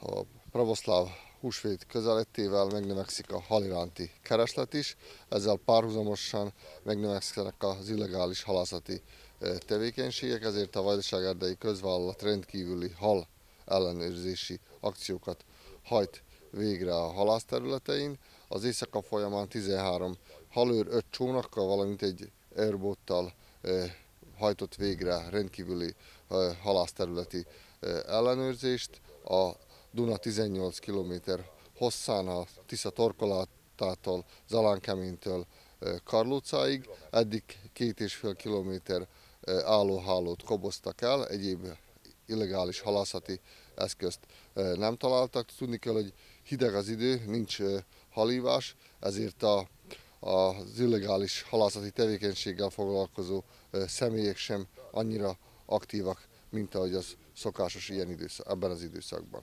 A pravoszláv húsvét közelettével megnövekszik a hal iránti kereslet is, ezzel párhuzamosan megnövekszenek az illegális halászati tevékenységek, ezért a Vajdaság Erdei Közvállalat rendkívüli hal ellenőrzési akciókat hajt végre a halászterületein. Az éjszaka folyamán 13 halőr 5 csónakkal, valamint egy airbottal hajtott végre rendkívüli halászterületi ellenőrzést. A Duna 18 km hosszán a Tisza torkolatától, Zalánkeménytől Karlócáig. Eddig 2,5 km állóhálót koboztak el, egyéb illegális halászati eszközt nem találtak. Tudni kell, hogy hideg az idő, nincs halívás, ezért az illegális halászati tevékenységgel foglalkozó személyek sem annyira aktívak, mint ahogy az szokásos ebben az időszakban.